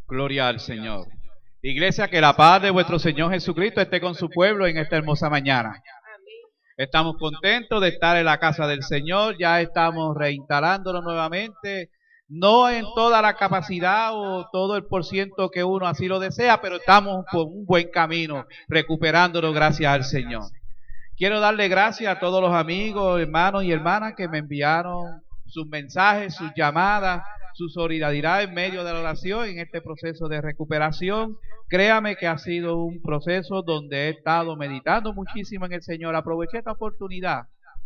Gloria al Señor. Iglesia, que la paz de vuestro Señor Jesucristo esté con su pueblo en esta hermosa mañana. Estamos contentos de estar en la casa del Señor, ya estamos reinstalándolo nuevamente, no en toda la capacidad o todo el % que uno así lo desea, pero estamos por un buen camino, recuperándolo gracias al Señor. Quiero darle gracias a todos los amigos, hermanos y hermanas que me enviaron sus mensajes, sus llamadas, su solidaridad en medio de la oración en este proceso de recuperación. Créame que ha sido un proceso donde he estado meditando muchísimo en el Señor. Aproveché esta oportunidad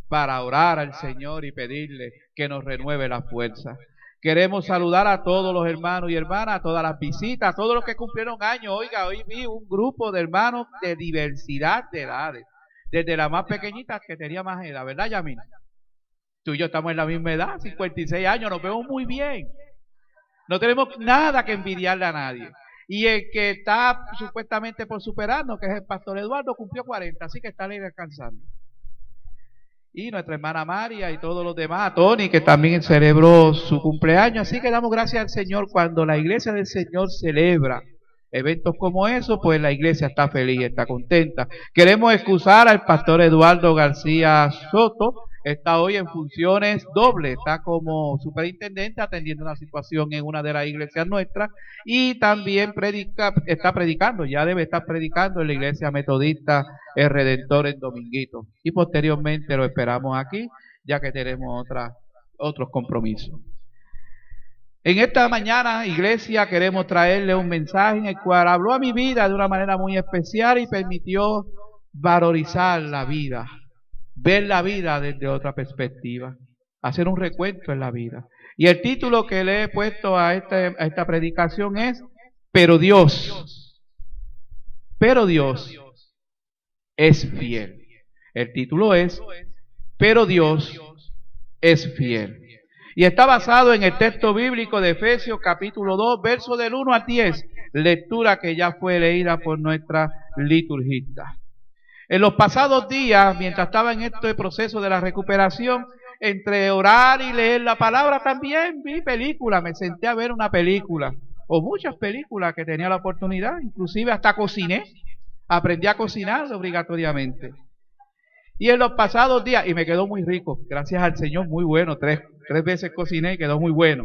para orar al Señor y pedirle que nos renueve la fuerza. Queremos saludar a todos los hermanos y hermanas, a todas las visitas, a todos los que cumplieron años. Oiga, hoy vi un grupo de hermanos de diversidad de edades, desde la más pequeñita que tenía más edad, ¿verdad, Yamil? Tú y yo estamos en la misma edad, 56 años, nos vemos muy bien. No tenemos nada que envidiarle a nadie. Y el que está supuestamente por superarnos, que es el pastor Eduardo, cumplió 40, así que está ahí descansando. Y nuestra hermana María y todos los demás, Tony, que también celebró su cumpleaños. Así que damos gracias al Señor cuando la iglesia del Señor celebra eventos como eso, pues la iglesia está feliz, está contenta. Queremos excusar al pastor Eduardo García Soto. Está hoy en funciones dobles, está como superintendente atendiendo una situación en una de las iglesias nuestras y también está predicando, ya debe estar predicando en la iglesia metodista El Redentor en Dominguito. Y posteriormente lo esperamos aquí, ya que tenemos otros compromisos. En esta mañana, iglesia, queremos traerle un mensaje en el cual habló a mi vida de una manera muy especial y permitió valorizar la vida, ver la vida desde otra perspectiva, hacer un recuento en la vida. Y el título que le he puesto a esta predicación es Pero Dios es fiel. El título es Pero Dios es fiel. Y está basado en el texto bíblico de Efesios capítulo 2, verso del 1 al 10, lectura que ya fue leída por nuestra liturgista. En los pasados días, mientras estaba en este proceso de la recuperación, entre orar y leer la palabra, también vi películas, me senté a ver una película, o muchas películas que tenía la oportunidad, inclusive hasta cociné, aprendí a cocinar obligatoriamente. Y en los pasados días, y me quedó muy rico, gracias al Señor, muy bueno, tres veces cociné y quedó muy bueno.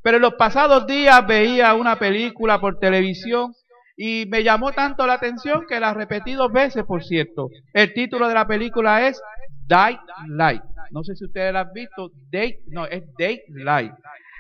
Pero en los pasados días veía una película por televisión y me llamó tanto la atención que la repetí 2 veces, por cierto. El título de la película es Daylight. No sé si ustedes la han visto. Es Daylight.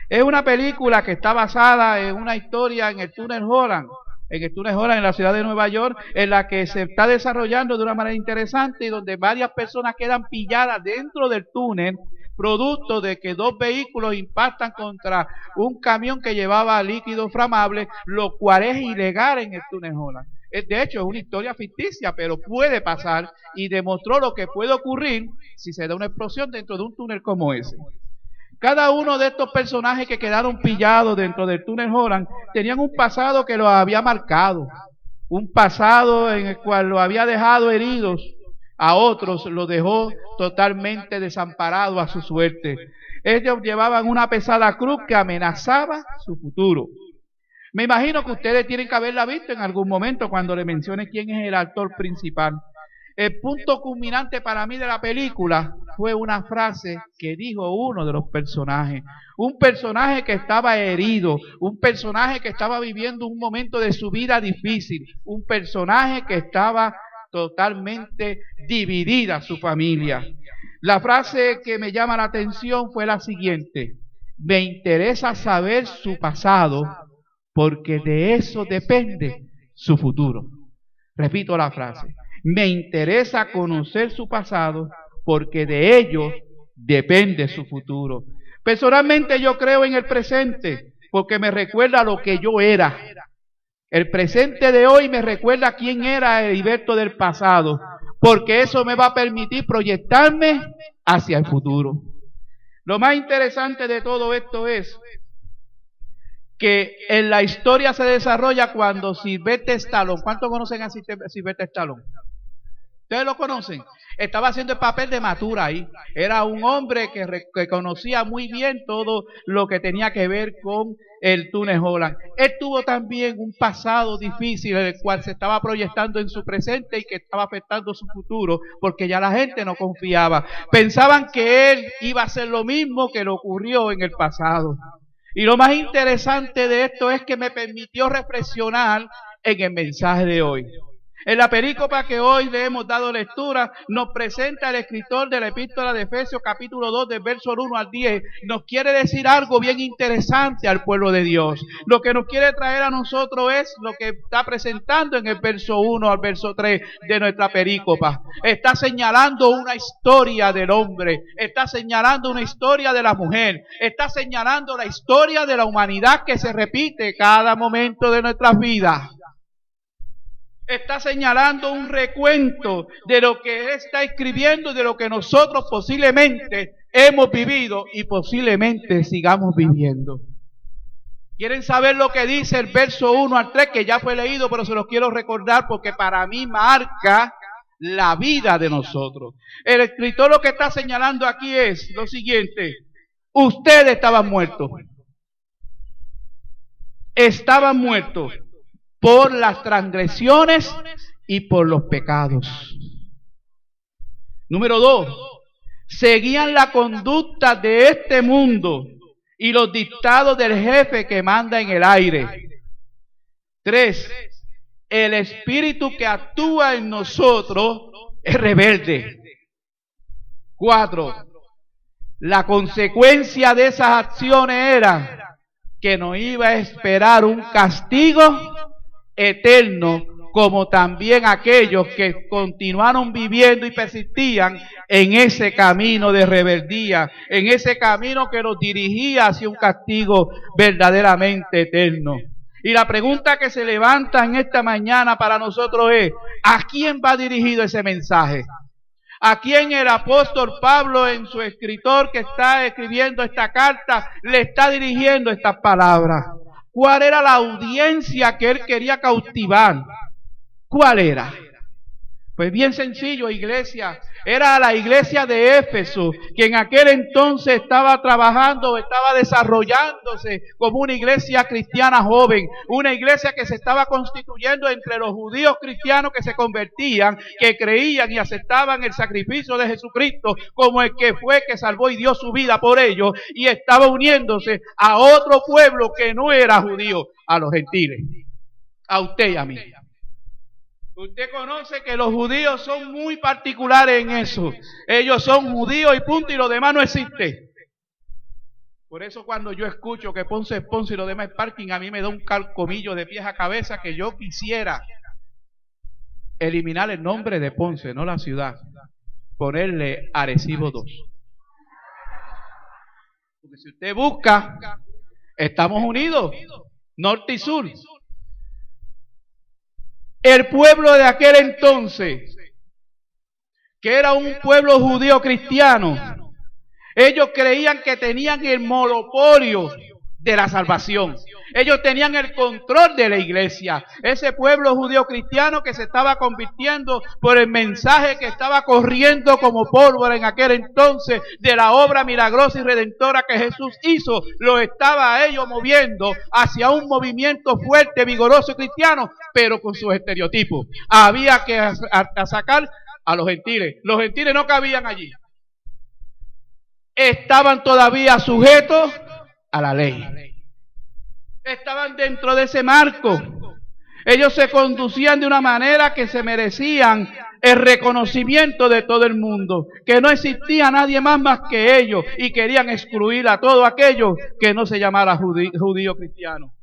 Es una película que está basada en una historia en el túnel Holland. En el túnel Holland, en la ciudad de Nueva York, en la que se está desarrollando de una manera interesante y donde varias personas quedan pilladas dentro del túnel, producto de que 2 vehículos impactan contra un camión que llevaba líquido inflamable, lo cual es ilegal en el túnel Holland. De hecho, es una historia ficticia, pero puede pasar y demostró lo que puede ocurrir si se da una explosión dentro de un túnel como ese. Cada uno de estos personajes que quedaron pillados dentro del túnel Holland tenían un pasado que los había marcado, un pasado en el cual los había dejado heridos, a otros los dejó totalmente desamparados a su suerte. Ellos llevaban una pesada cruz que amenazaba su futuro. Me imagino que ustedes tienen que haberla visto en algún momento cuando le mencione quién es el actor principal. El punto culminante para mí de la película fue una frase que dijo uno de los personajes. Un personaje que estaba herido, un personaje que estaba viviendo un momento de su vida difícil, un personaje que estaba totalmente dividida su familia. La frase que me llama la atención fue la siguiente: me interesa saber su pasado porque de eso depende su futuro. Repito la frase: me interesa conocer su pasado porque de ello depende su futuro. Personalmente yo creo en el presente porque me recuerda lo que yo era. El presente de hoy me recuerda quién era Heriberto del pasado, porque eso me va a permitir proyectarme hacia el futuro. Lo más interesante de todo esto es que en la historia se desarrolla cuando Sylvester Stallone, ¿cuántos conocen a Sylvester Stallone? ¿Ustedes lo conocen? Estaba haciendo el papel de Matura ahí. Era un hombre que conocía muy bien todo lo que tenía que ver con el túnel Holland. Él tuvo también un pasado difícil, el cual se estaba proyectando en su presente y que estaba afectando su futuro, porque ya la gente no confiaba. Pensaban que él iba a hacer lo mismo que le ocurrió en el pasado. Y lo más interesante de esto es que me permitió reflexionar en el mensaje de hoy. En la perícopa que hoy le hemos dado lectura, nos presenta el escritor de la epístola de Efesios capítulo 2, del verso 1 al 10, nos quiere decir algo bien interesante al pueblo de Dios. Lo que nos quiere traer a nosotros es lo que está presentando en el verso 1 al verso 3 de nuestra perícopa. Está señalando una historia del hombre, está señalando una historia de la mujer, está señalando la historia de la humanidad que se repite cada momento de nuestras vidas. Está señalando un recuento de lo que él está escribiendo, de lo que nosotros posiblemente hemos vivido y posiblemente sigamos viviendo. ¿Quieren saber lo que dice el verso 1 al 3, que ya fue leído, pero se los quiero recordar porque para mí marca la vida de nosotros? El escritor lo que está señalando aquí es lo siguiente: ustedes estaban muertos. Estaban muertos por las transgresiones y por los pecados. Número 2, seguían la conducta de este mundo y los dictados del jefe que manda en el aire. 3, el espíritu que actúa en nosotros es rebelde. 4, la consecuencia de esas acciones era que nos iba a esperar un castigo eterno, como también aquellos que continuaron viviendo y persistían en ese camino de rebeldía, en ese camino que los dirigía hacia un castigo verdaderamente eterno. Y la pregunta que se levanta en esta mañana para nosotros es: ¿a quién va dirigido ese mensaje? ¿A quién el apóstol Pablo, en su escritor que está escribiendo esta carta, le está dirigiendo estas palabras? ¿Cuál era la audiencia que él quería cautivar? ¿Cuál era? Pues bien sencillo, iglesia. Era la iglesia de Éfeso, que en aquel entonces estaba trabajando, estaba desarrollándose como una iglesia cristiana joven, una iglesia que se estaba constituyendo entre los judíos cristianos que se convertían, que creían y aceptaban el sacrificio de Jesucristo como el que fue que salvó y dio su vida por ellos, y estaba uniéndose a otro pueblo que no era judío, a los gentiles, a usted y a mí. Usted conoce que los judíos son muy particulares en eso. Ellos son judíos y punto, y lo demás no existe. Por eso cuando yo escucho que Ponce es Ponce y lo demás es parking, a mí me da un calcomillo de pies a cabeza, que yo quisiera eliminar el nombre de Ponce, no la ciudad, ponerle Arecibo 2. Porque si usted busca, estamos unidos, norte y sur. El pueblo de aquel entonces, que era un pueblo judío cristiano, ellos creían que tenían el monopolio de la salvación. Ellos tenían el control de la iglesia. Ese pueblo judío cristiano que se estaba convirtiendo por el mensaje que estaba corriendo como pólvora en aquel entonces de la obra milagrosa y redentora que Jesús hizo, lo estaba a ellos moviendo hacia un movimiento fuerte, vigoroso cristiano, pero con sus estereotipos. Había que sacar a los gentiles. Los gentiles no cabían allí. Estaban todavía sujetos a la ley. Estaban dentro de ese marco. Ellos se conducían de una manera que se merecían el reconocimiento de todo el mundo, que no existía nadie más que ellos, y querían excluir a todo aquello que no se llamara judío cristiano.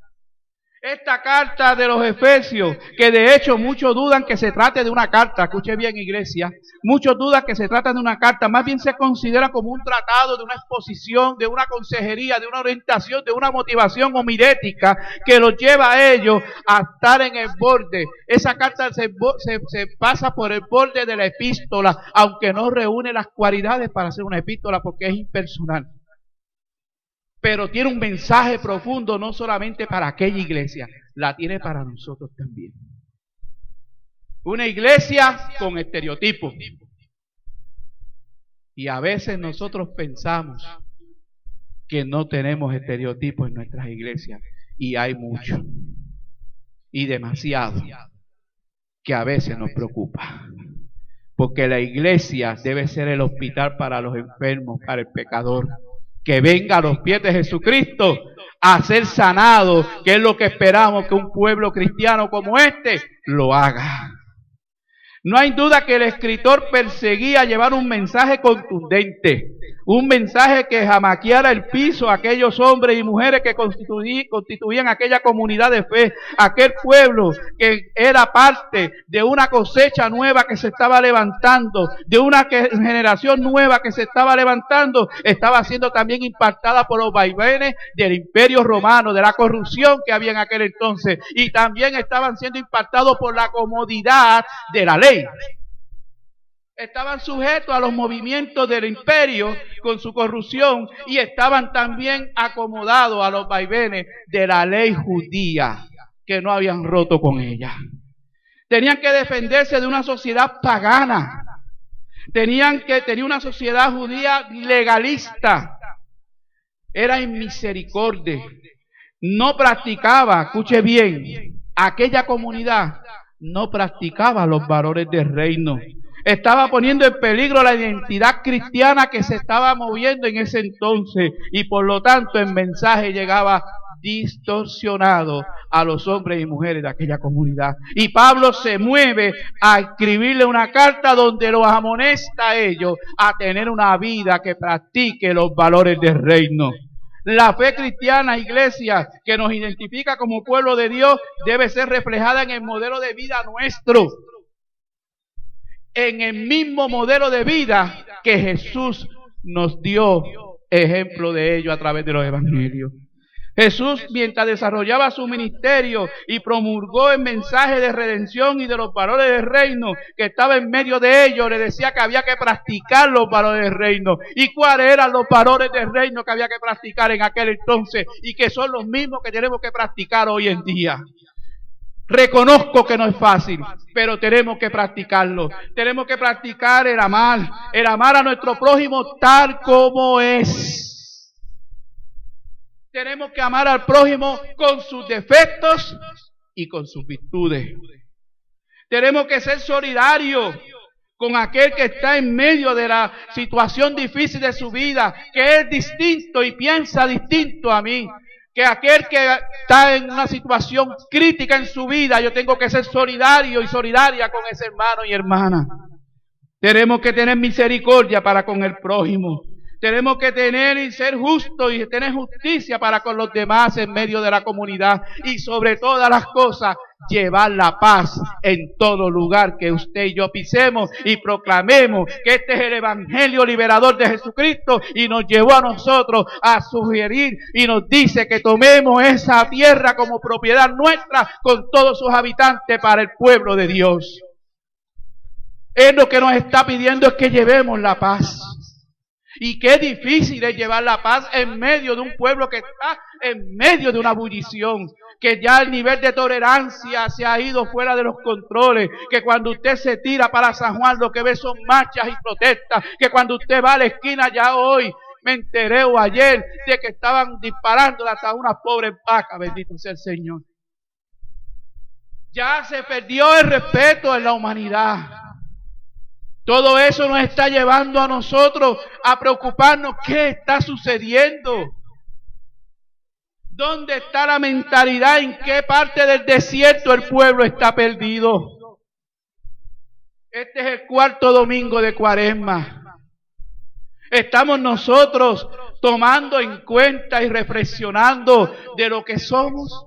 Esta carta de los Efesios, que de hecho muchos dudan que se trate de una carta, escuche bien iglesia, muchos dudan que se trata de una carta, más bien se considera como un tratado, de una exposición, de una consejería, de una orientación, de una motivación homilética que los lleva a ellos a estar en el borde. Esa carta se pasa por el borde de la epístola, aunque no reúne las cualidades para ser una epístola porque es impersonal. Pero tiene un mensaje profundo, no solamente para aquella iglesia, la tiene para nosotros también. Una iglesia con estereotipos. Y a veces nosotros pensamos que no tenemos estereotipos en nuestras iglesias. Y hay mucho. Y demasiado. Que a veces nos preocupa. Porque la iglesia debe ser el hospital para los enfermos, para el pecador. Que venga a los pies de Jesucristo a ser sanado, que es lo que esperamos que un pueblo cristiano como este lo haga. No hay duda que el escritor perseguía llevar un mensaje contundente, un mensaje que jamaqueara el piso a aquellos hombres y mujeres que constituían aquella comunidad de fe, aquel pueblo que era parte de una cosecha nueva que se estaba levantando, de una generación nueva que se estaba levantando, estaba siendo también impactada por los vaivenes del Imperio Romano, de la corrupción que había en aquel entonces, y también estaban siendo impactados por la comodidad de la ley. Estaban sujetos a los movimientos del imperio con su corrupción y estaban también acomodados a los vaivenes de la ley judía que no habían roto con ella. Tenían que defenderse de una sociedad pagana. Tenían una sociedad judía legalista. Era inmisericordia. No practicaba, escuche bien, aquella comunidad no practicaba los valores del reino. Estaba poniendo en peligro la identidad cristiana que se estaba moviendo en ese entonces y por lo tanto el mensaje llegaba distorsionado a los hombres y mujeres de aquella comunidad. Y Pablo se mueve a escribirle una carta donde los amonesta a ellos a tener una vida que practique los valores del reino. La fe cristiana, iglesia, que nos identifica como pueblo de Dios, debe ser reflejada en el modelo de vida nuestro. En el mismo modelo de vida que Jesús nos dio ejemplo de ello a través de los evangelios. Jesús, mientras desarrollaba su ministerio y promulgó el mensaje de redención y de los valores del reino que estaba en medio de ellos, le decía que había que practicar los valores del reino. ¿Y cuáles eran los valores del reino que había que practicar en aquel entonces y que son los mismos que tenemos que practicar hoy en día? Reconozco que no es fácil, pero tenemos que practicarlo. Tenemos que practicar el amar a nuestro prójimo tal como es. Tenemos que amar al prójimo con sus defectos y con sus virtudes. Tenemos que ser solidarios con aquel que está en medio de la situación difícil de su vida, que es distinto y piensa distinto a mí. Que aquel que está en una situación crítica en su vida, yo tengo que ser solidario y solidaria con ese hermano y hermana. Tenemos que tener misericordia para con el prójimo. Tenemos que tener y ser justos y tener justicia para con los demás en medio de la comunidad. Y sobre todas las cosas, llevar la paz en todo lugar que usted y yo pisemos y proclamemos que este es el evangelio liberador de Jesucristo y nos llevó a nosotros a sugerir y nos dice que tomemos esa tierra como propiedad nuestra con todos sus habitantes para el pueblo de Dios. Él lo que nos está pidiendo es que llevemos la paz. Y qué difícil es llevar la paz en medio de un pueblo que está en medio de una ebullición, que ya el nivel de tolerancia se ha ido fuera de los controles, que cuando usted se tira para San Juan lo que ve son marchas y protestas, que cuando usted va a la esquina ya hoy, me enteré o ayer de que estaban disparando hasta unas pobres vacas, bendito sea el Señor. Ya se perdió el respeto en la humanidad. Todo eso nos está llevando a nosotros a preocuparnos qué está sucediendo. ¿Dónde está la mentalidad? ¿En qué parte del desierto el pueblo está perdido? Este es el cuarto domingo de Cuaresma. Estamos nosotros tomando en cuenta y reflexionando de lo que somos.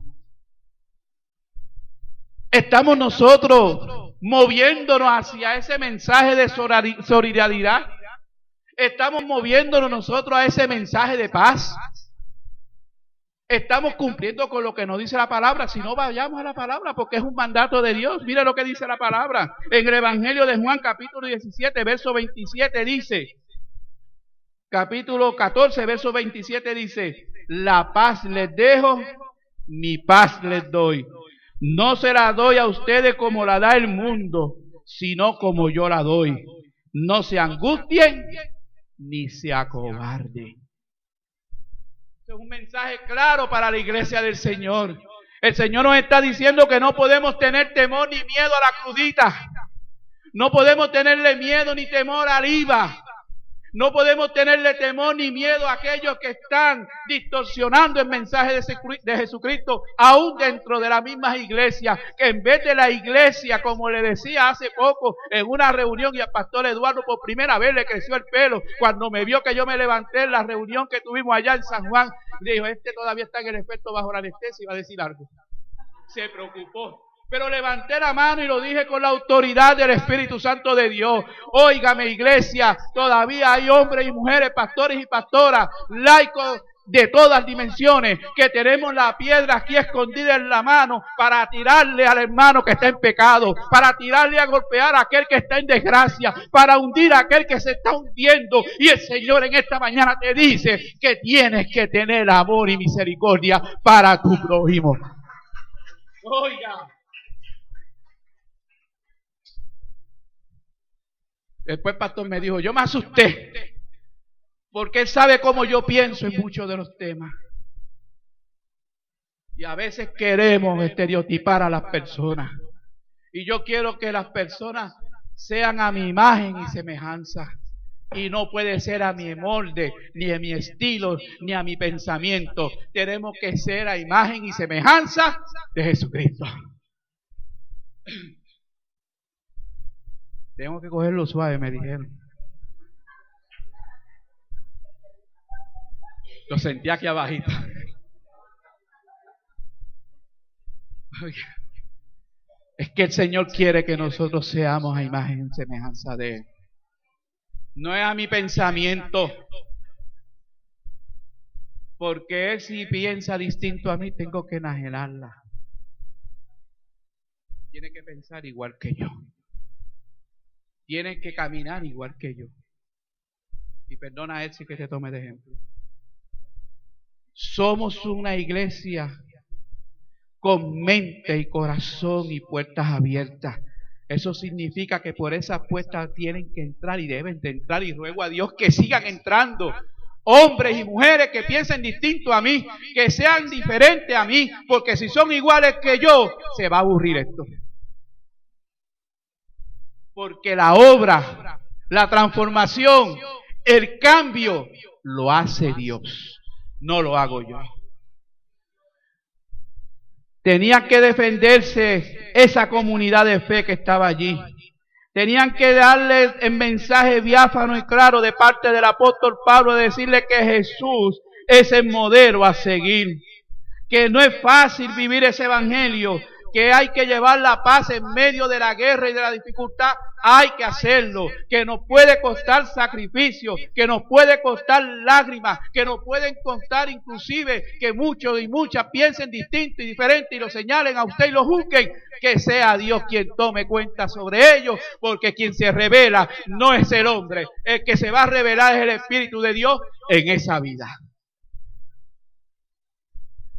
Estamos nosotros moviéndonos hacia ese mensaje de solidaridad. Estamos moviéndonos nosotros a ese mensaje de paz. Estamos cumpliendo con lo que nos dice la palabra. Si no, vayamos a la palabra porque es un mandato de Dios. Mira lo que dice la palabra. En el Evangelio de Juan, capítulo 17, verso 27 dice, capítulo 14, verso 27 dice, la paz les dejo, mi paz les doy. No se la doy a ustedes como la da el mundo, sino como yo la doy. No se angustien ni se acobarden. Este es un mensaje claro para la iglesia del Señor. El Señor nos está diciendo que no podemos tener temor ni miedo a la crudita. No podemos tenerle miedo ni temor al IVA. No podemos tenerle temor ni miedo a aquellos que están distorsionando el mensaje de Jesucristo, aún dentro de las mismas iglesias, que en vez de la iglesia, como le decía hace poco en una reunión, y al pastor Eduardo por primera vez le creció el pelo, cuando me vio que yo me levanté en la reunión que tuvimos allá en San Juan, dijo, este todavía está en el efecto bajo la anestesia y va a decir algo. Se preocupó. Pero levanté la mano y lo dije con la autoridad del Espíritu Santo de Dios. Óigame, iglesia, todavía hay hombres y mujeres, pastores y pastoras, laicos de todas dimensiones, que tenemos la piedra aquí escondida en la mano para tirarle al hermano que está en pecado, para tirarle a golpear a aquel que está en desgracia, para hundir a aquel que se está hundiendo. Y el Señor en esta mañana te dice que tienes que tener amor y misericordia para tu prójimo. Oiga. Después el pastor me dijo, yo me asusté, porque él sabe cómo yo pienso en muchos de los temas. Y a veces queremos estereotipar a las personas. Y yo quiero que las personas sean a mi imagen y semejanza. Y no puede ser a mi molde, ni a mi estilo, ni a mi pensamiento. Tenemos que ser a imagen y semejanza de Jesucristo. Tengo que cogerlo suave, me dijeron. Lo sentí aquí abajito. Es que el Señor quiere que nosotros seamos a imagen y semejanza de Él. No es a mi pensamiento. Porque Él, si piensa distinto a mí, tengo que enajenarla. Tiene que pensar igual que yo. Tiene que caminar igual que yo. Y perdona a Él si que te tome de ejemplo. Somos una iglesia con mente y corazón y puertas abiertas. Eso significa que por esas puertas tienen que entrar y deben de entrar, y ruego a Dios que sigan entrando hombres y mujeres que piensen distinto a mí, que sean diferentes a mí, porque si son iguales que yo, se va a aburrir esto. Porque la obra, la transformación, el cambio, lo hace Dios, no lo hago yo. Tenía que defenderse esa comunidad de fe que estaba allí. Tenían que darle el mensaje diáfano y claro de parte del apóstol Pablo, de decirle que Jesús es el modelo a seguir, que no es fácil vivir ese evangelio, que hay que llevar la paz en medio de la guerra y de la dificultad. Hay que hacerlo, que nos puede costar sacrificio, que nos puede costar lágrimas, que nos pueden costar inclusive que muchos y muchas piensen distinto y diferente y lo señalen a usted y lo juzguen. Que sea Dios quien tome cuenta sobre ellos, porque quien se revela no es el hombre, el que se va a revelar es el Espíritu de Dios en esa vida.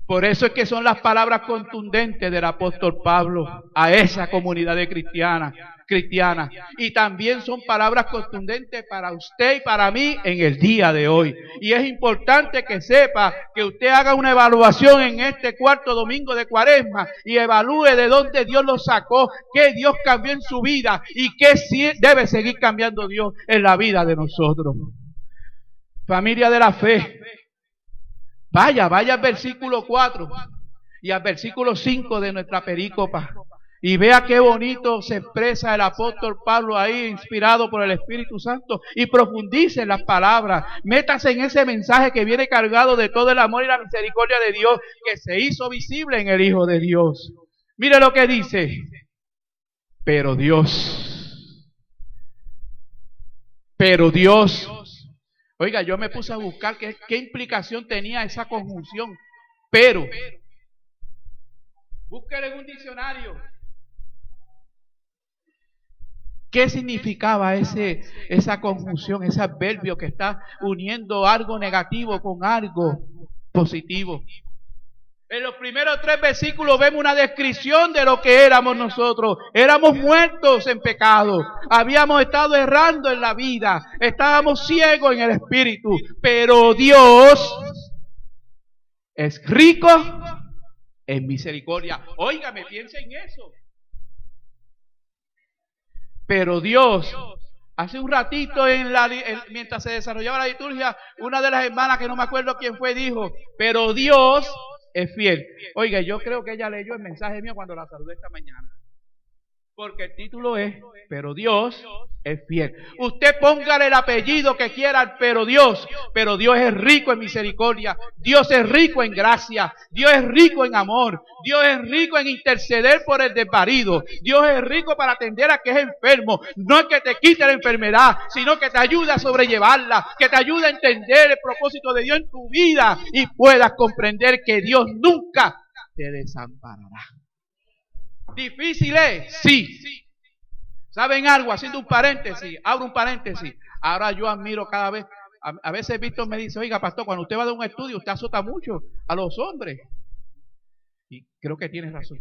Por eso es que son las palabras contundentes del apóstol Pablo a esa comunidad de cristiana. Y también son palabras contundentes para usted y para mí en el día de hoy. Y es importante que sepa, que usted haga una evaluación en este cuarto domingo de Cuaresma y evalúe de dónde Dios lo sacó, qué Dios cambió en su vida y qué debe seguir cambiando Dios en la vida de nosotros. Familia de la fe. Vaya al versículo 4 y al versículo 5 de nuestra perícopa y vea qué bonito se expresa el apóstol Pablo ahí, inspirado por el Espíritu Santo, y profundice en las palabras. Métase en ese mensaje que viene cargado de todo el amor y la misericordia de Dios, que se hizo visible en el Hijo de Dios. Mire lo que dice: pero Dios. Oiga, yo me puse a buscar qué implicación tenía esa conjunción. Pero. Búsquelo en un diccionario. ¿Qué significaba esa conjunción, ese adverbio que está uniendo algo negativo con algo positivo? En los primeros 3 versículos vemos una descripción de lo que éramos nosotros. Éramos muertos en pecado. Habíamos estado errando en la vida. Estábamos ciegos en el espíritu. Pero Dios es rico en misericordia. Óigame, piensa en eso. Pero Dios, hace un ratito mientras se desarrollaba la liturgia, una de las hermanas, que no me acuerdo quién fue, dijo, pero Dios es fiel. Oiga, yo creo que ella leyó el mensaje mío cuando la saludé esta mañana. Porque el título es, pero Dios es fiel. Usted póngale el apellido que quiera, pero Dios es rico en misericordia. Dios es rico en gracia. Dios es rico en amor. Dios es rico en interceder por el desvalido. Dios es rico para atender a que es enfermo. No es que te quite la enfermedad, sino que te ayude a sobrellevarla, que te ayude a entender el propósito de Dios en tu vida y puedas comprender que Dios nunca te desamparará. ¿Difícil es? Sí. ¿Saben algo? Haciendo un paréntesis, abro un paréntesis. Ahora yo admiro cada vez, a veces Víctor me dice, oiga pastor, cuando usted va a dar un estudio, usted azota mucho a los hombres. Y creo que tiene razón.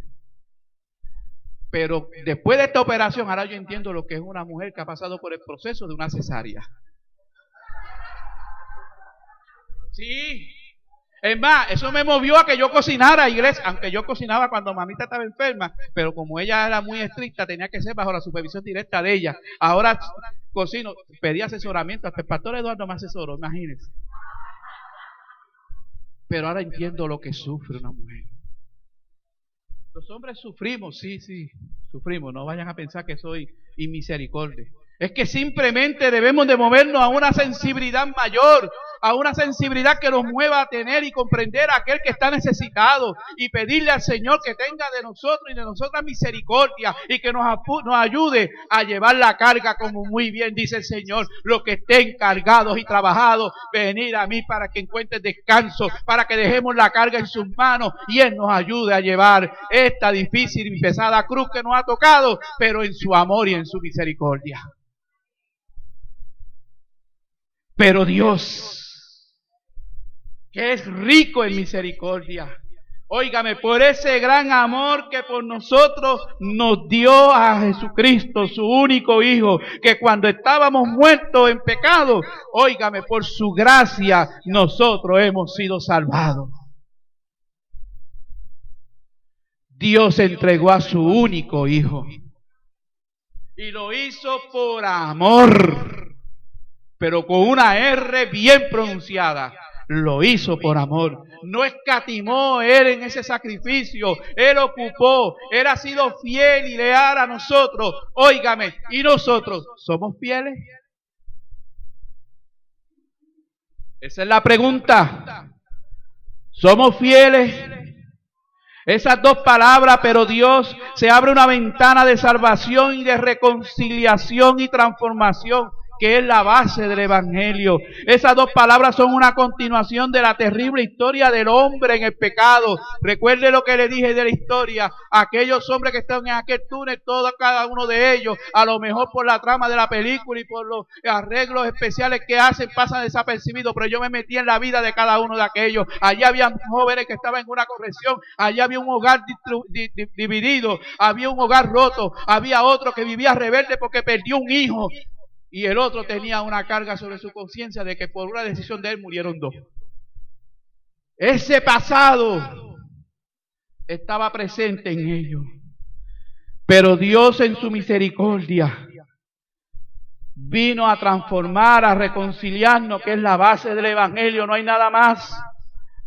Pero después de esta operación, ahora yo entiendo lo que es una mujer que ha pasado por el proceso de una cesárea. Sí. Es más, eso me movió a que yo cocinara, iglesia, aunque yo cocinaba cuando mamita estaba enferma, pero como ella era muy estricta, tenía que ser bajo la supervisión directa de ella. Ahora cocino, pedí asesoramiento, hasta el pastor Eduardo me asesoró, imagínense. Pero ahora entiendo lo que sufre una mujer. Los hombres sufrimos, sí, sufrimos, no vayan a pensar que soy inmisericordia. Es que simplemente debemos de movernos a una sensibilidad mayor, a una sensibilidad que nos mueva a tener y comprender a aquel que está necesitado y pedirle al Señor que tenga de nosotros y de nosotras misericordia y que nos ayude a llevar la carga, como muy bien dice el Señor, los que estén cargados y trabajados, venid a mí para que encuentren descanso, para que dejemos la carga en sus manos y Él nos ayude a llevar esta difícil y pesada cruz que nos ha tocado, pero en su amor y en su misericordia. Pero Dios, que es rico en misericordia, óigame, por ese gran amor que por nosotros nos dio a Jesucristo, su único Hijo, que cuando estábamos muertos en pecado, óigame, por su gracia nosotros hemos sido salvados. Dios entregó a su único Hijo y lo hizo por amor. Pero con una R bien pronunciada, lo hizo por amor. No escatimó Él en ese sacrificio. Él ocupó, Él ha sido fiel y leal a nosotros. Óigame, ¿y nosotros somos fieles? Esa es la pregunta. ¿Somos fieles? Esas dos palabras, pero Dios, se abre una ventana de salvación y de reconciliación y transformación, que es la base del Evangelio. Esas dos palabras son una continuación de la terrible historia del hombre en el pecado. Recuerde lo que le dije de la historia. Aquellos hombres que están en aquel túnel, cada uno de ellos, a lo mejor por la trama de la película y por los arreglos especiales que hacen, pasan desapercibidos, pero yo me metí en la vida de cada uno de aquellos. Allí había jóvenes que estaban en una corrección, allí había un hogar dividido, había un hogar roto, había otro que vivía rebelde porque perdió un hijo. Y el otro tenía una carga sobre su conciencia de que por una decisión de él murieron 2. Ese pasado estaba presente en ellos. Pero Dios en su misericordia vino a transformar, a reconciliarnos, que es la base del Evangelio, no hay nada más.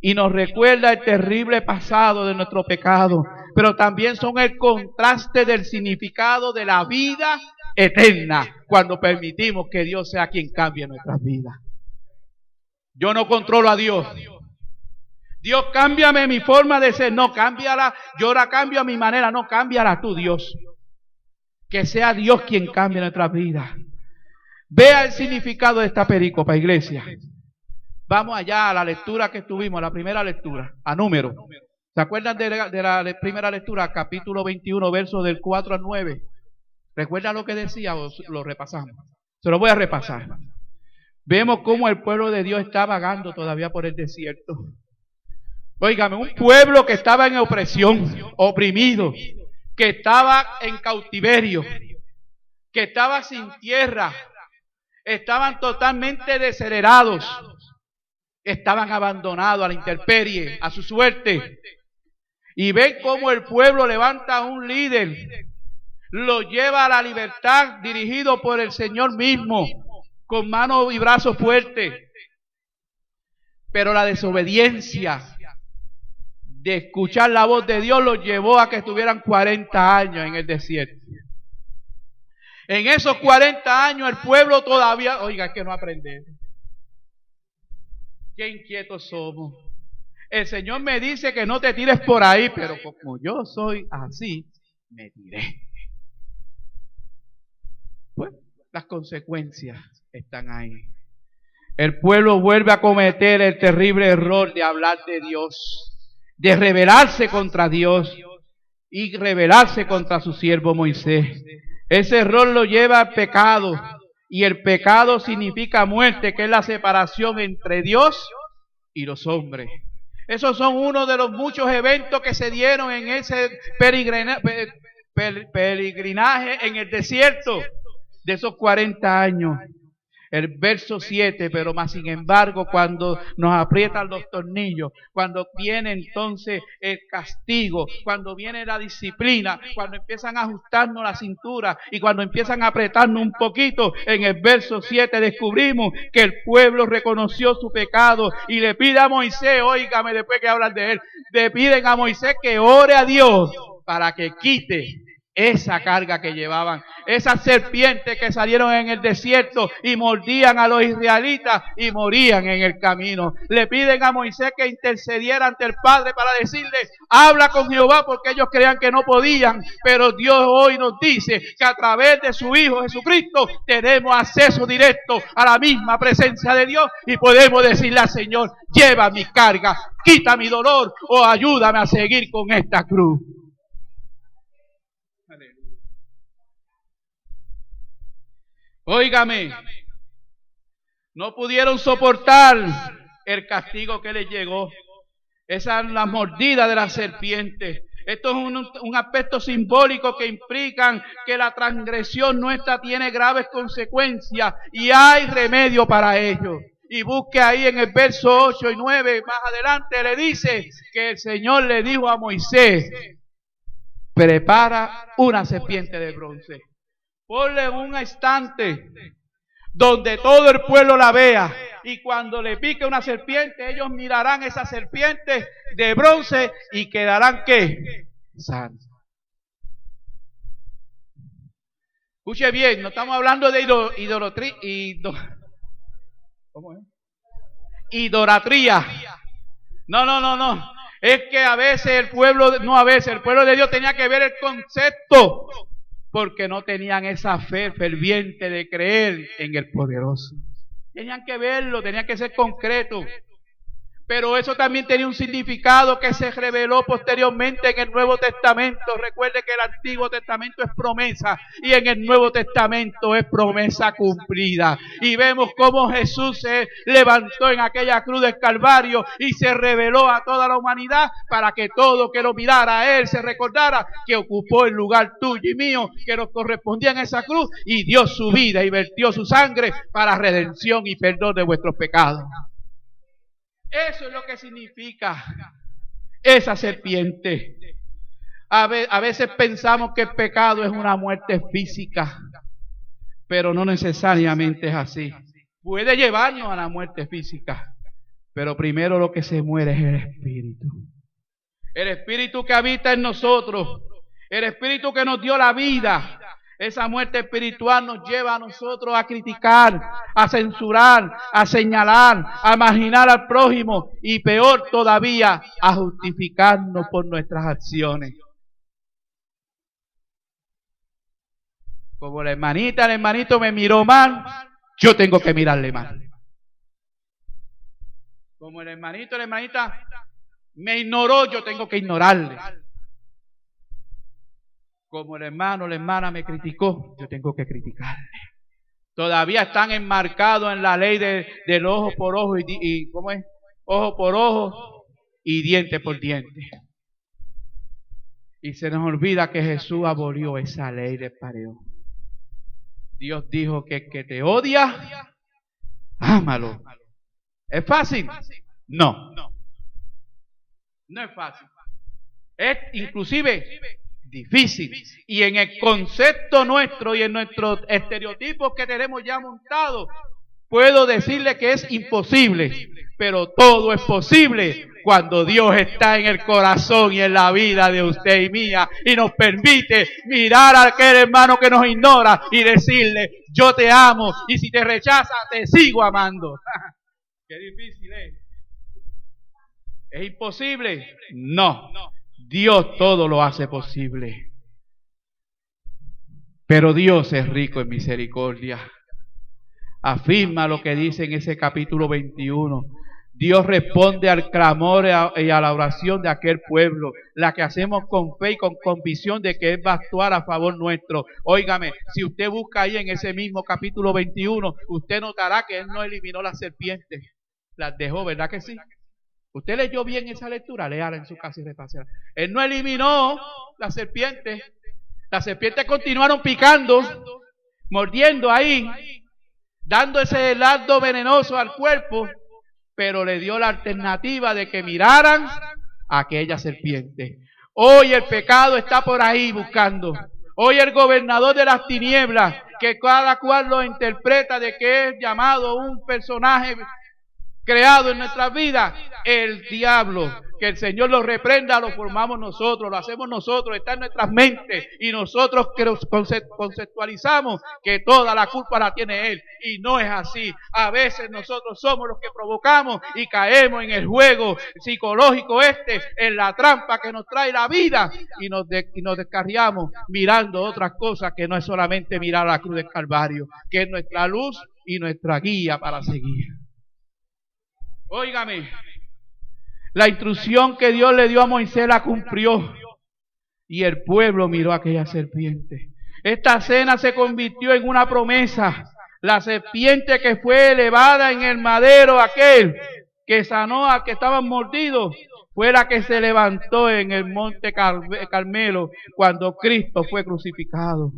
Y nos recuerda el terrible pasado de nuestro pecado, pero también son el contraste del significado de la vida eterna, cuando permitimos que Dios sea quien cambie nuestras vidas. Yo no controlo a Dios. Dios, cámbiame mi forma de ser. No, cámbiala. Yo la cambio a mi manera. No, cámbiala tú, Dios. Que sea Dios quien cambie nuestras vidas. Vea el significado de esta perícopa, iglesia. Vamos allá a la lectura que tuvimos, la primera lectura, a Números. ¿Se acuerdan de la primera lectura? Capítulo 21, versos del 4 al 9. ¿Recuerda lo que decía o lo repasamos? Se lo voy a repasar. Vemos cómo el pueblo de Dios está vagando todavía por el desierto. Óigame, un pueblo que estaba en opresión, oprimido, que estaba en cautiverio, que estaba sin tierra, estaban totalmente desheredados, estaban abandonados a la intemperie, a su suerte. Y ven cómo el pueblo levanta a un líder, lo lleva a la libertad, dirigido por el Señor mismo, con manos y brazos fuertes. Pero la desobediencia de escuchar la voz de Dios los llevó a que estuvieran 40 años en el desierto. En esos 40 años el pueblo todavía, oiga, es que no aprendemos. Qué inquietos somos. El Señor me dice que no te tires por ahí, pero como yo soy así, me tiré. Pues las consecuencias están ahí. El pueblo vuelve a cometer el terrible error de hablar de Dios, de rebelarse contra Dios y rebelarse contra su siervo Moisés. Ese error lo lleva al pecado, y el pecado significa muerte, que es la separación entre Dios y los hombres. Esos son uno de los muchos eventos que se dieron en ese peregrinaje en el desierto de esos 40 años. El verso 7, pero más sin embargo, cuando nos aprietan los tornillos, cuando viene entonces el castigo, cuando viene la disciplina, cuando empiezan a ajustarnos la cintura y cuando empiezan a apretarnos un poquito, en el verso 7 descubrimos que el pueblo reconoció su pecado y le pide a Moisés, óigame después que hablan de él, le piden a Moisés que ore a Dios para que quite esa carga que llevaban, esas serpientes que salieron en el desierto y mordían a los israelitas y morían en el camino. Le piden a Moisés que intercediera ante el Padre para decirle, habla con Jehová, porque ellos creían que no podían, pero Dios hoy nos dice que a través de su Hijo Jesucristo tenemos acceso directo a la misma presencia de Dios y podemos decirle al Señor, lleva mi carga, quita mi dolor o ayúdame a seguir con esta cruz. Óigame, no pudieron soportar el castigo que les llegó. Esa es la mordida de la serpiente. Esto es un aspecto simbólico que implican que la transgresión nuestra tiene graves consecuencias y hay remedio para ello. Y busque ahí en el verso 8 y 9, más adelante le dice que el Señor le dijo a Moisés, prepara una serpiente de bronce. Ponle un estante donde todo el pueblo la vea y cuando le pique una serpiente ellos mirarán esa serpiente de bronce y quedarán ¿qué? Sanos. Escuche bien, no estamos hablando de idolatría. No. Es que a veces el pueblo de Dios tenía que ver el concepto, porque no tenían esa fe ferviente de creer en el poderoso. Tenían que verlo, tenían que ser concreto. Pero eso también tenía un significado que se reveló posteriormente en el Nuevo Testamento. Recuerde que el Antiguo Testamento es promesa y en el Nuevo Testamento es promesa cumplida. Y vemos cómo Jesús se levantó en aquella cruz del Calvario y se reveló a toda la humanidad para que todo que lo mirara a Él se recordara que ocupó el lugar tuyo y mío que nos correspondía en esa cruz y dio su vida y vertió su sangre para redención y perdón de vuestros pecados. Eso es lo que significa esa serpiente. A veces pensamos que el pecado es una muerte física, pero no necesariamente es así. Puede llevarnos a la muerte física, pero primero lo que se muere es el espíritu. El espíritu que habita en nosotros, el espíritu que nos dio la vida. Esa muerte espiritual nos lleva a nosotros a criticar, a censurar, a señalar, a marginar al prójimo y peor todavía, a justificarnos por nuestras acciones. Como la hermanita, el hermanito me miró mal, yo tengo que mirarle mal. Como el hermanito, la hermanita me ignoró, yo tengo que ignorarle. Como el hermano, la hermana me criticó, yo tengo que criticarle. Todavía están enmarcados en la ley del ojo por ojo y ¿cómo es? Ojo por ojo y diente por diente. Y se nos olvida que Jesús abolió esa ley de pareo. Dios dijo que el que te odia, ámalo. ¿Es fácil? No. No es fácil. Es inclusive difícil. Y en el concepto nuestro y en nuestros estereotipos que tenemos ya montados, puedo decirle que es imposible. Pero todo es posible cuando Dios está en el corazón y en la vida de usted y mía y nos permite mirar a aquel hermano que nos ignora y decirle, yo te amo y si te rechaza te sigo amando. Qué difícil es. ¿Es imposible? No. Dios todo lo hace posible. Pero Dios es rico en misericordia. Afirma lo que dice en ese capítulo 21. Dios responde al clamor y a la oración de aquel pueblo, la que hacemos con fe y con convicción de que Él va a actuar a favor nuestro. Óigame, si usted busca ahí en ese mismo capítulo 21, usted notará que Él no eliminó las serpientes, las dejó, ¿verdad que sí? ¿Usted leyó bien esa lectura? Léala en su casa y repásela. Él no eliminó las serpientes. Las serpientes continuaron picando, mordiendo ahí, dando ese dardo venenoso al cuerpo, pero le dio la alternativa de que miraran a aquella serpiente. Hoy el pecado está por ahí buscando. Hoy el gobernador de las tinieblas, que cada cual lo interpreta de que es llamado un personaje creado en nuestras vidas, el diablo, que el Señor lo reprenda, lo formamos nosotros, lo hacemos nosotros, está en nuestras mentes y nosotros que nos conceptualizamos que toda la culpa la tiene Él y no es así. A veces nosotros somos los que provocamos y caemos en el juego psicológico en la trampa que nos trae la vida y nos descarriamos mirando otras cosas que no es solamente mirar la cruz del Calvario, que es nuestra luz y nuestra guía para seguir. Óigame, la instrucción que Dios le dio a Moisés la cumplió y el pueblo miró a aquella serpiente. Esta cena se convirtió en una promesa. La serpiente que fue elevada en el madero aquel que sanó a que estaban mordidos fue la que se levantó en el monte Carmelo cuando Cristo fue crucificado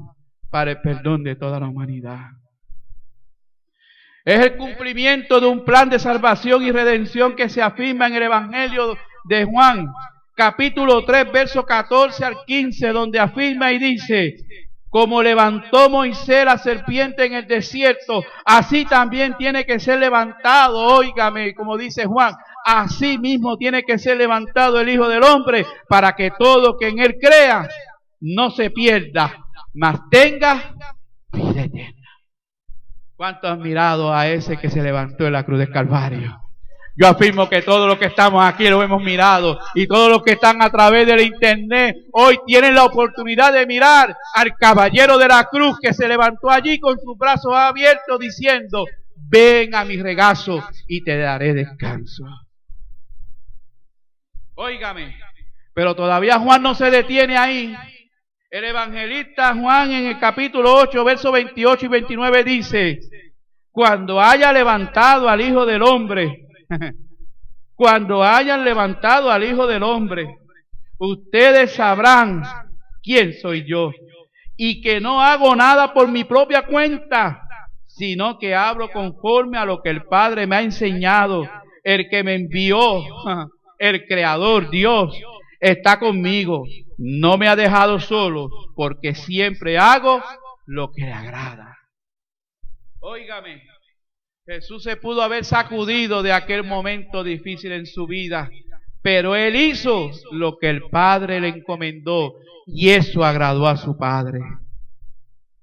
para el perdón de toda la humanidad. Es el cumplimiento de un plan de salvación y redención que se afirma en el Evangelio de Juan, capítulo 3, versos 14 al 15, donde afirma y dice, como levantó Moisés la serpiente en el desierto, así también tiene que ser levantado, óigame, como dice Juan, así mismo tiene que ser levantado el Hijo del Hombre, para que todo que en Él crea no se pierda, mas tenga vida eterna. ¿Cuántos han mirado a ese que se levantó en la cruz del Calvario? Yo afirmo que todos los que estamos aquí lo hemos mirado y todos los que están a través del internet hoy tienen la oportunidad de mirar al caballero de la cruz que se levantó allí con sus brazos abiertos diciendo, ven a mi regazo y te daré descanso. Óigame, pero todavía Juan no se detiene ahí. El evangelista Juan en el capítulo 8, versos 28 y 29 dice, cuando haya levantado al Hijo del Hombre, cuando hayan levantado al Hijo del Hombre, ustedes sabrán quién soy yo y que no hago nada por mi propia cuenta, sino que hablo conforme a lo que el Padre me ha enseñado. El que me envió, el Creador, Dios, está conmigo. No me ha dejado solo, porque siempre hago lo que le agrada. Óigame, Jesús se pudo haber sacudido de aquel momento difícil en su vida, pero Él hizo lo que el Padre le encomendó y eso agradó a su Padre.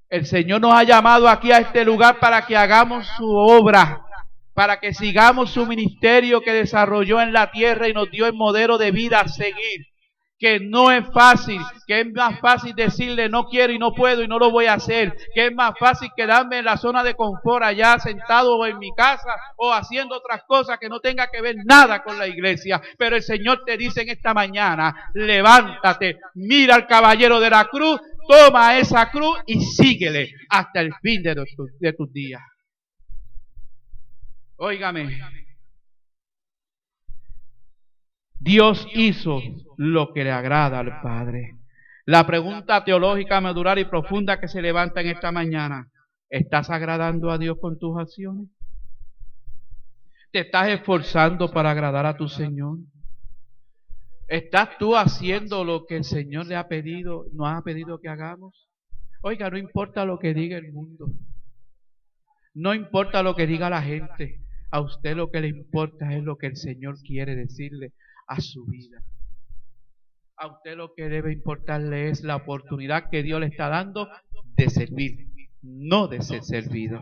El Señor nos ha llamado aquí a este lugar para que hagamos su obra, para que sigamos su ministerio que desarrolló en la tierra y nos dio el modelo de vida a seguir. Que no es fácil, que es más fácil decirle no quiero y no puedo y no lo voy a hacer, que es más fácil quedarme en la zona de confort allá sentado o en mi casa o haciendo otras cosas que no tenga que ver nada con la iglesia. Pero el Señor te dice en esta mañana, levántate, mira al caballero de la cruz, toma esa cruz y síguele hasta el fin de tus días. Óigame. Dios hizo lo que le agrada al Padre. La pregunta teológica, medular y profunda que se levanta en esta mañana: ¿estás agradando a Dios con tus acciones? ¿Te estás esforzando para agradar a tu Señor? ¿Estás tú haciendo lo que el Señor le ha pedido, nos ha pedido que hagamos? Oiga, no importa lo que diga el mundo. No importa lo que diga la gente. A usted lo que le importa es lo que el Señor quiere decirle a su vida. A usted lo que debe importarle es la oportunidad que Dios le está dando de servir, no de ser servido.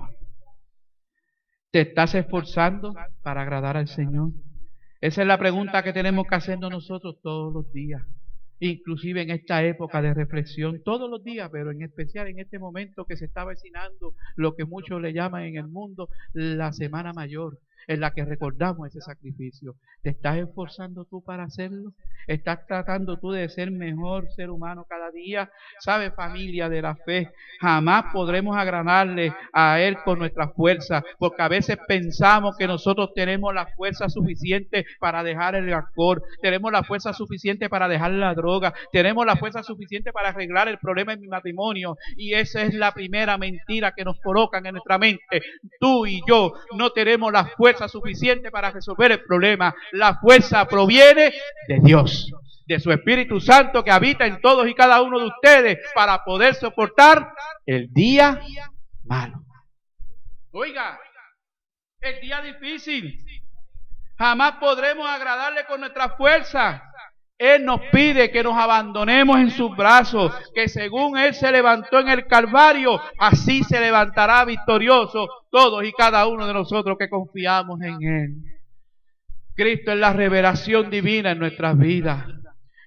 ¿Te estás esforzando para agradar al Señor? Esa es la pregunta que tenemos que hacernos nosotros todos los días, inclusive en esta época de reflexión, todos los días, pero en especial en este momento que se está avecinando lo que muchos le llaman en el mundo la Semana Mayor, en la que recordamos ese sacrificio. ¿Te estás esforzando tú para hacerlo? ¿Estás tratando tú de ser mejor ser humano cada día? ¿Sabe, familia de la fe? Jamás podremos agradarle a Él con nuestra fuerza, porque a veces pensamos que nosotros tenemos la fuerza suficiente para dejar el alcohol, tenemos la fuerza suficiente para dejar la droga, tenemos la fuerza suficiente para arreglar el problema en mi matrimonio, y esa es la primera mentira que nos colocan en nuestra mente. Tú y yo no tenemos la fuerza suficiente para resolver el problema. La fuerza proviene de Dios, de su Espíritu Santo que habita en todos y cada uno de ustedes para poder soportar el día malo. Oiga, el día difícil. Jamás podremos agradarle con nuestra fuerza. Él nos pide que nos abandonemos en sus brazos, que según Él se levantó en el Calvario, así se levantará victorioso todos y cada uno de nosotros que confiamos en Él. Cristo es la revelación divina en nuestras vidas.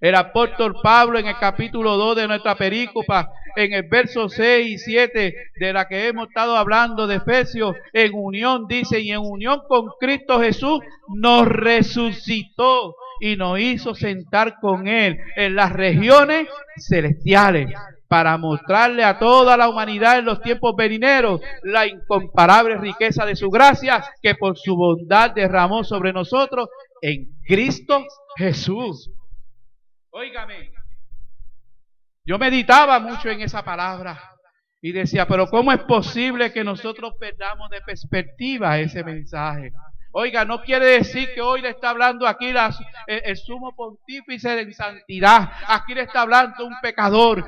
El apóstol Pablo en el capítulo 2 de nuestra perícopa, en el verso 6 y 7 de la que hemos estado hablando de Efesios, en unión, dice, y en unión con Cristo Jesús nos resucitó y nos hizo sentar con Él en las regiones celestiales para mostrarle a toda la humanidad en los tiempos venideros la incomparable riqueza de su gracia que por su bondad derramó sobre nosotros en Cristo Jesús. Óigame, yo meditaba mucho en esa palabra y decía, pero ¿cómo es posible que nosotros perdamos de perspectiva ese mensaje? Oiga, no quiere decir que hoy le está hablando aquí el sumo pontífice de santidad. Aquí le está hablando un pecador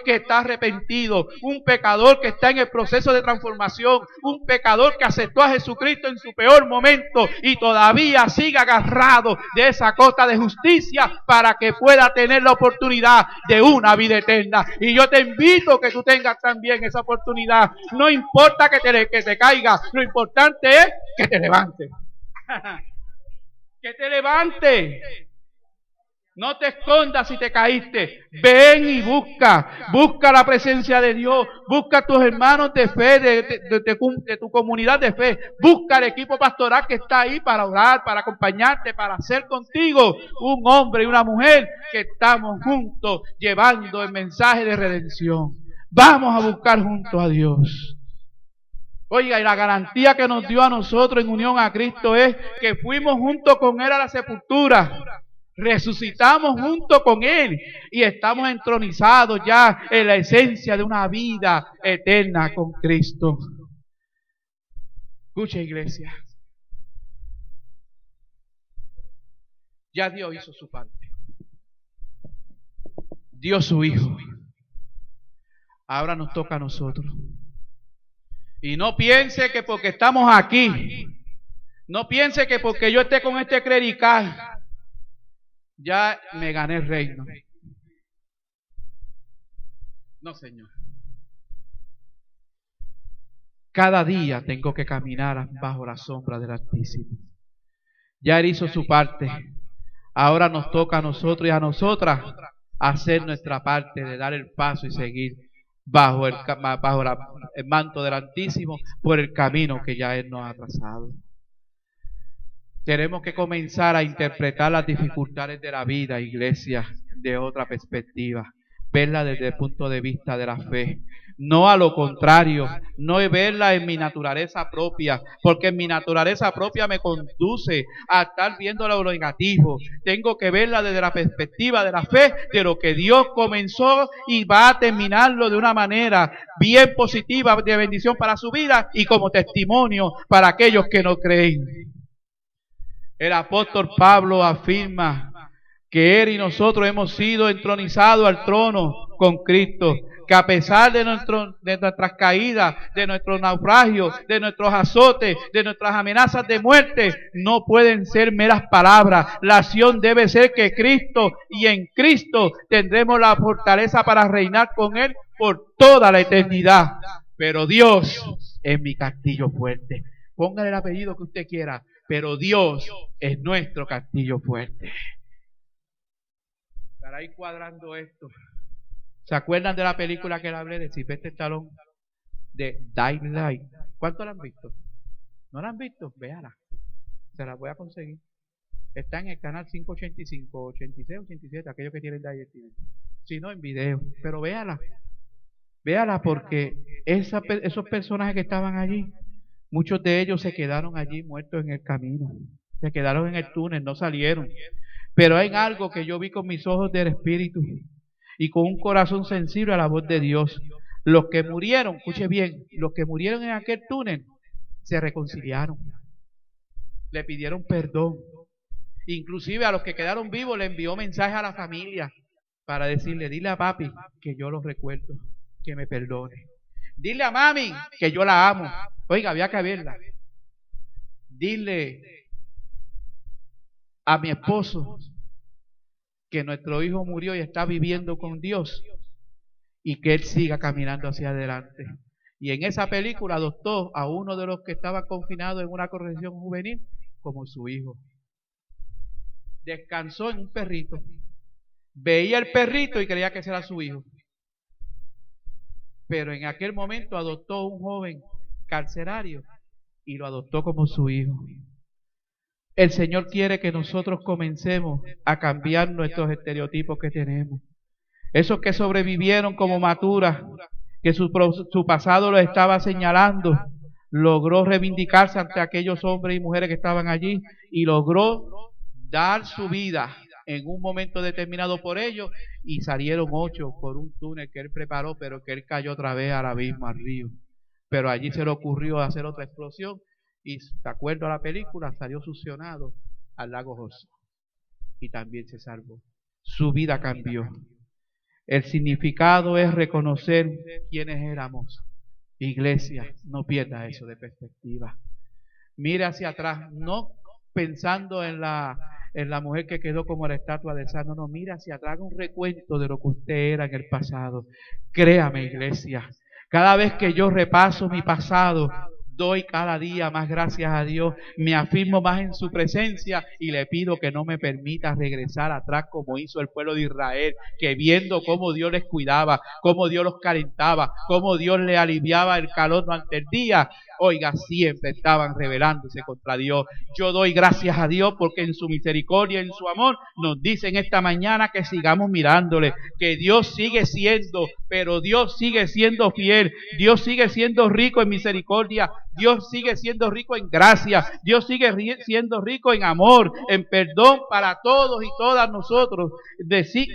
que está arrepentido, un pecador que está en el proceso de transformación, un pecador que aceptó a Jesucristo en su peor momento y todavía sigue agarrado de esa cota de justicia para que pueda tener la oportunidad de una vida eterna. Y yo te invito a que tú tengas también esa oportunidad. No importa que te caiga, lo importante es que te levantes. Que te levante. No te escondas si te caíste. Ven y busca la presencia de Dios, busca a tus hermanos de fe, de tu comunidad de fe, busca el equipo pastoral que está ahí para orar, para acompañarte, para hacer contigo un hombre y una mujer que estamos juntos llevando el mensaje de redención. Vamos a buscar junto a Dios. Oiga, y la garantía que nos dio a nosotros en unión a Cristo es que fuimos junto con Él a la sepultura, resucitamos junto con Él y estamos entronizados ya en la esencia de una vida eterna con Cristo. Escucha, iglesia, ya Dios hizo su parte, dio su Hijo, ahora nos toca a nosotros. Y no piense que porque estamos aquí, no piense que porque yo esté con este clerical, ya me gané el reino. No, Señor. Cada día tengo que caminar bajo la sombra del Altísimo. Ya Él hizo su parte. Ahora nos toca a nosotros y a nosotras hacer nuestra parte de dar el paso y seguir bajo el manto del Altísimo por el camino que ya Él nos ha trazado. Tenemos que comenzar a interpretar las dificultades de la vida, iglesia, de otra perspectiva. verla desde el punto de vista de la fe. No a lo contrario, no es verla en mi naturaleza propia, porque en mi naturaleza propia me conduce a estar viendo lo negativo. Tengo que verla desde la perspectiva de la fe, de lo que Dios comenzó y va a terminarlo de una manera bien positiva, de bendición para su vida y como testimonio para aquellos que no creen. El apóstol Pablo afirma que él y nosotros hemos sido entronizados al trono con Cristo, que a pesar de nuestras caídas, de nuestros naufragios, de nuestros azotes, de nuestras amenazas de muerte, no pueden ser meras palabras. La acción debe ser que Cristo y en Cristo tendremos la fortaleza para reinar con Él por toda la eternidad. Pero Dios es mi castillo fuerte. Póngale el apellido que usted quiera, pero Dios es nuestro castillo fuerte. Para ir cuadrando esto, ¿se acuerdan de la película que le hablé de Sylvester Stallone? De Dying Light. ¿Cuántos la han visto? ¿No la han visto? Véala. Se la voy a conseguir. Está en el canal 585, 86, 87, aquellos que tienen DirecTV. Si no, en video. Pero véala. Véala porque esos personajes que estaban allí, muchos de ellos se quedaron allí muertos en el camino. Se quedaron en el túnel, no salieron. Pero hay algo que yo vi con mis ojos del Espíritu y con un corazón sensible a la voz de Dios. Los que murieron, escuche bien, los que murieron en aquel túnel se reconciliaron, le pidieron perdón. Inclusive a los que quedaron vivos le envió mensaje a la familia para decirle, dile a papi que yo lo recuerdo, que me perdone. Dile a mami que yo la amo. Oiga, había que verla. Dile a mi esposo que nuestro hijo murió y está viviendo con Dios y que él siga caminando hacia adelante. Y en esa película adoptó a uno de los que estaba confinado en una corrección juvenil como su hijo. Descansó en un perrito. Veía el perrito y creía que ese era su hijo. Pero en aquel momento adoptó un joven carcerario y lo adoptó como su hijo. El Señor quiere que nosotros comencemos a cambiar nuestros estereotipos que tenemos. Esos que sobrevivieron como Matura, que su pasado lo estaba señalando, logró reivindicarse ante aquellos hombres y mujeres que estaban allí y logró dar su vida en un momento determinado por ellos y salieron 8 por un túnel que él preparó, pero que él cayó otra vez al abismo, al río. Pero allí se le ocurrió hacer otra explosión y, de acuerdo a la película, salió succionado al lago José y también se salvó. Su vida cambió. El significado es reconocer quiénes éramos. Iglesia, no pierda eso de perspectiva. Mire hacia atrás, no pensando en la mujer que quedó como la estatua de sal. No, mire hacia atrás, un recuento de lo que usted era en el pasado. Créame, iglesia, cada vez que yo repaso mi pasado, doy cada día más gracias a Dios, me afirmo más en su presencia y le pido que no me permita regresar atrás como hizo el pueblo de Israel, que viendo cómo Dios les cuidaba, cómo Dios los calentaba, cómo Dios les aliviaba el calor durante el día, oiga, siempre estaban rebelándose contra Dios. Yo doy gracias a Dios porque en su misericordia, en su amor, nos dicen esta mañana que sigamos mirándole, que Dios sigue siendo, pero Dios sigue siendo fiel, Dios sigue siendo rico en misericordia, Dios sigue siendo rico en gracia, Dios sigue siendo rico en amor, en perdón para todos y todas nosotros.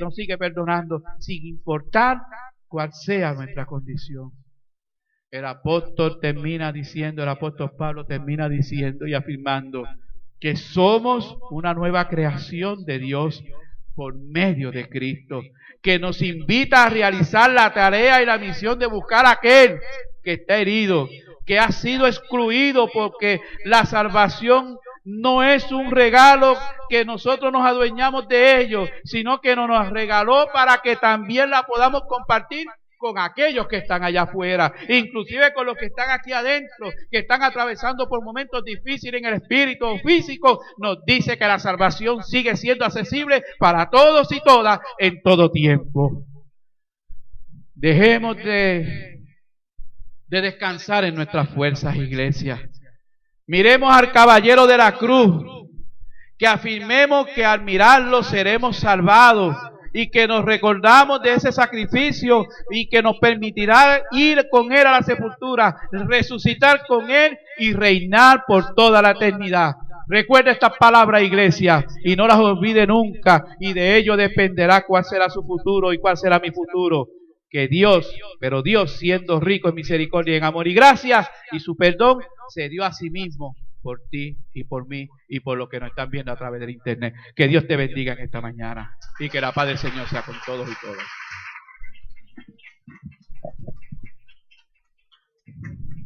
Nos sigue perdonando sin importar cuál sea nuestra condición. El apóstol Pablo termina diciendo y afirmando que somos una nueva creación de Dios por medio de Cristo, que nos invita a realizar la tarea y la misión de buscar a aquel que está herido, que ha sido excluido, porque la salvación no es un regalo que nosotros nos adueñamos de ello, sino que nos regaló para que también la podamos compartir con aquellos que están allá afuera, inclusive con los que están aquí adentro, que están atravesando por momentos difíciles en el espíritu o físico. Nos dice que la salvación sigue siendo accesible para todos y todas en todo tiempo. Dejemos de descansar en nuestras fuerzas, iglesia. Miremos al caballero de la cruz, que afirmemos que al mirarlo seremos salvados, y que nos recordamos de ese sacrificio y que nos permitirá ir con Él a la sepultura, resucitar con Él y reinar por toda la eternidad. Recuerda estas palabras, iglesia, y no las olvide nunca, y de ello dependerá cuál será su futuro y cuál será mi futuro. Que Dios, pero Dios siendo rico en misericordia y en amor y gracia y su perdón, se dio a sí mismo por ti y por mí y por los que nos están viendo a través del internet. Que Dios te bendiga en esta mañana y que la paz del Señor sea con todos y todas.